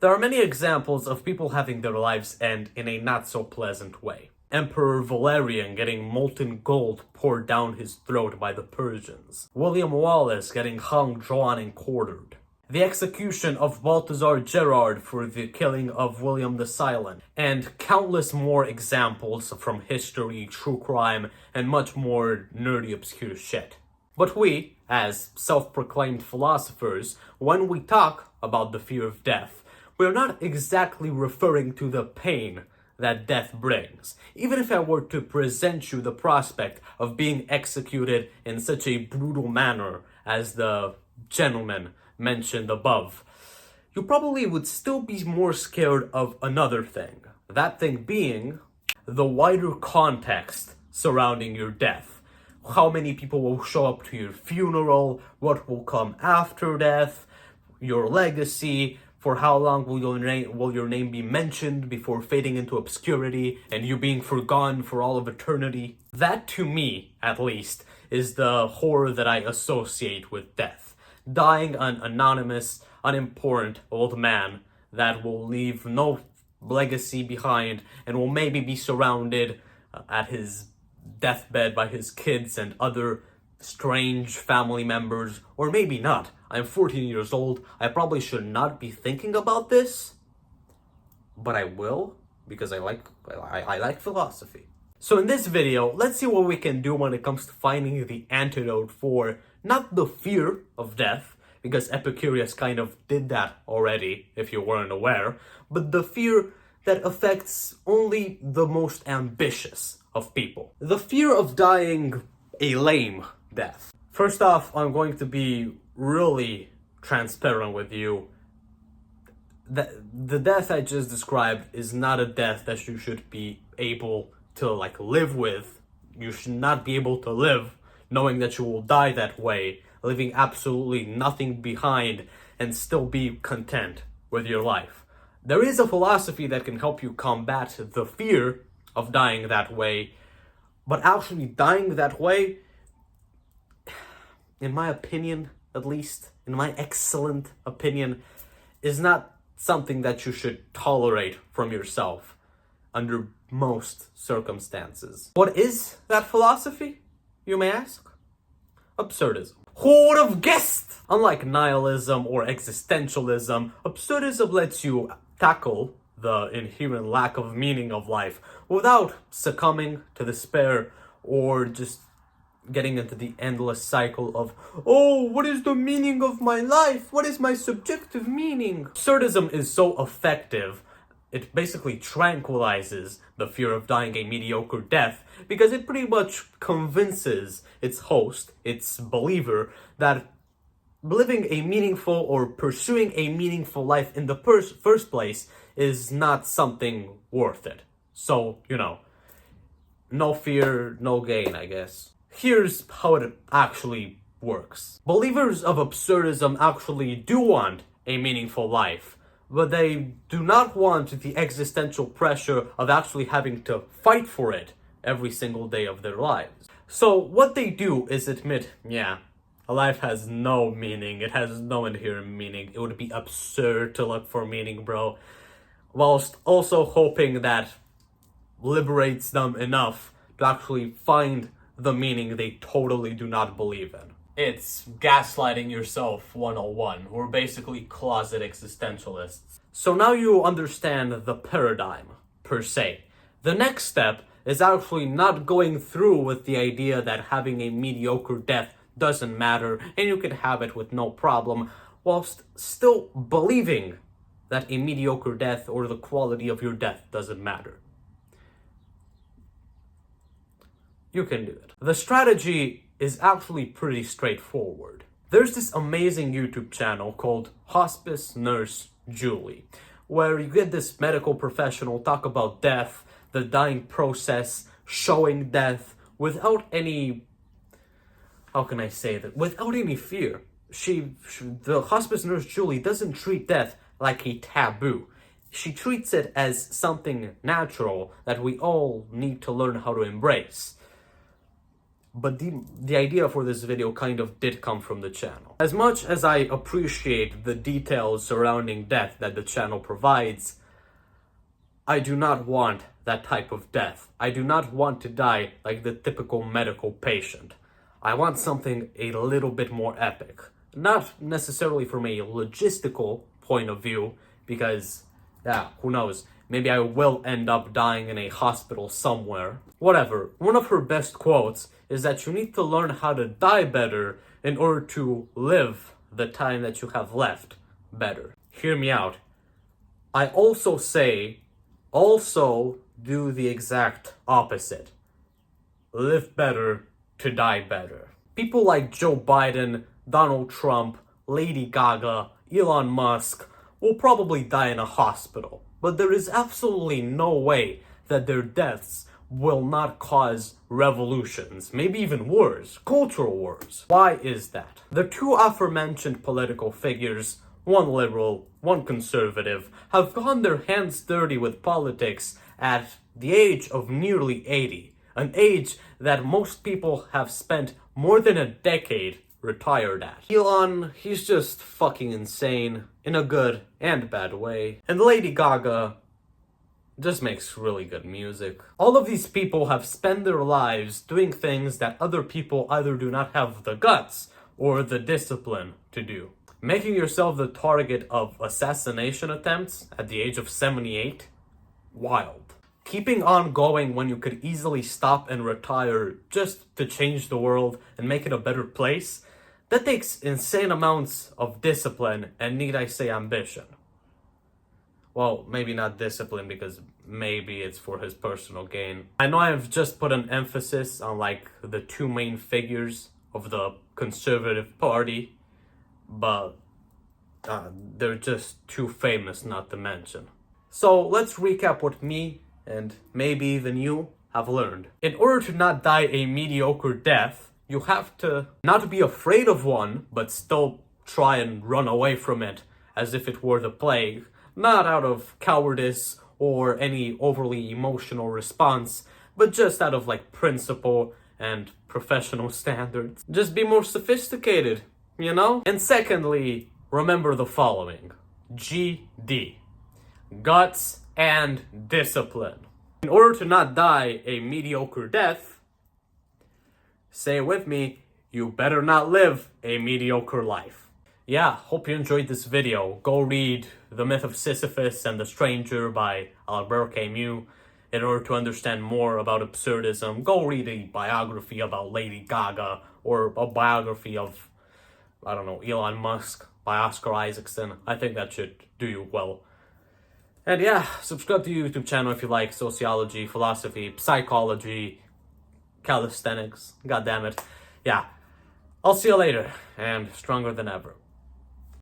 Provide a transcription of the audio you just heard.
There are many examples of people having their lives end in a not-so-pleasant way. Emperor Valerian getting molten gold poured down his throat by the Persians. William Wallace getting hung, drawn, and quartered. The execution of Balthazar Gerard for the killing of William the Silent. And countless more examples from history, true crime, and much more nerdy obscure shit. But we, as self-proclaimed philosophers, when we talk about the fear of death, we're not exactly referring to the pain that death brings. Even if I were to present you the prospect of being executed in such a brutal manner as the gentleman mentioned above, you probably would still be more scared of another thing. That thing being the wider context surrounding your death. How many people will show up to your funeral, what will come after death, your legacy, for how long will your name be mentioned before fading into obscurity and you being forgotten for all of eternity. That, to me, at least, is the horror that I associate with death. Dying an anonymous, unimportant old man that will leave no legacy behind and will maybe be surrounded at his deathbed by his kids and other strange family members, or maybe not. I'm 14 years old. I probably should not be thinking about this, but I will because I like philosophy. So in this video, let's see what we can do when it comes to finding the antidote for not the fear of death, because Epicurus kind of did that already, if you weren't aware, but the fear that affects only the most ambitious of people. The fear of dying a lame death. First off, I'm going to be really transparent with you. The death I just described is not a death that you should be able to live with. You should not be able to live knowing that you will die that way, leaving absolutely nothing behind and still be content with your life. There is a philosophy that can help you combat the fear of dying that way, but actually dying that way, in my opinion, at least, in my excellent opinion, is not something that you should tolerate from yourself under most circumstances. What is that philosophy, you may ask? Absurdism. Who would have guessed? Unlike nihilism or existentialism, absurdism lets you tackle the inherent lack of meaning of life without succumbing to despair or just getting into the endless cycle of, oh, what is the meaning of my life? What is my subjective meaning? Absurdism is so effective, it basically tranquilizes the fear of dying a mediocre death because it pretty much convinces its host, its believer, that living a meaningful or pursuing a meaningful life in the first place is not something worth it. So, no fear, no gain, I guess. Here's how it actually works. Believers of absurdism actually do want a meaningful life, but they do not want the existential pressure of actually having to fight for it every single day of their lives. So what they do is admit, yeah, a life has no meaning. It has no inherent meaning. It would be absurd to look for meaning, bro. Whilst also hoping that liberates them enough to actually find the meaning they totally do not believe in. It's gaslighting yourself 101. We're basically closet existentialists. So now you understand the paradigm, per se. The next step is actually not going through with the idea that having a mediocre death doesn't matter and you can have it with no problem, whilst still believing that a mediocre death or the quality of your death doesn't matter. You can do it. The strategy is actually pretty straightforward. There's this amazing YouTube channel called Hospice Nurse Julie, where you get this medical professional talk about death, the dying process, showing death without any, how can I say that, without any fear. The Hospice Nurse Julie doesn't treat death like a taboo. She treats it as something natural that we all need to learn how to embrace. but the idea for this video kind of did come from the channel. As much as I appreciate the details surrounding death that the channel provides, I do not want that type of death. I do not want to die like the typical medical patient. I want something a little bit more epic. Not necessarily from a logistical point of view, because, who knows, maybe I will end up dying in a hospital somewhere. Whatever. One of her best quotes is that you need to learn how to die better in order to live the time that you have left better. Hear me out. I also say, also do the exact opposite. Live better to die better. People like Joe Biden, Donald Trump, Lady Gaga, Elon Musk will probably die in a hospital, but there is absolutely no way that their deaths will not cause revolutions, maybe even wars, cultural wars. Why is that? The two aforementioned political figures, one liberal, one conservative, have gotten their hands dirty with politics at the age of nearly 80, an age that most people have spent more than a decade retired at. Elon, he's just fucking insane, in a good and bad way. And Lady Gaga just makes really good music. All of these people have spent their lives doing things that other people either do not have the guts or the discipline to do. Making yourself the target of assassination attempts at the age of 78? Wild. Keeping on going when you could easily stop and retire just to change the world and make it a better place? That takes insane amounts of discipline and, need I say, ambition. Well, maybe not discipline, because maybe it's for his personal gain. I know I've just put an emphasis on like the two main figures of the Conservative Party, but they're just too famous not to mention. So let's recap what me and maybe even you have learned. In order to not die a mediocre death, you have to not be afraid of one, but still try and run away from it as if it were the plague. Not out of cowardice or any overly emotional response, but just out of like principle and professional standards. Just be more sophisticated, you know? And secondly, remember the following. GD. Guts and discipline. In order to not die a mediocre death, say it with me, you better not live a mediocre life. Yeah, hope you enjoyed this video. Go read The Myth of Sisyphus and the Stranger by Albert Camus. In order to understand more about absurdism, go read a biography about Lady Gaga or a biography of, I don't know, Elon Musk by Oscar Isaacson. I think that should do you well. And yeah, subscribe to the YouTube channel if you like sociology, philosophy, psychology, calisthenics, goddammit. Yeah, I'll see you later, and stronger than ever.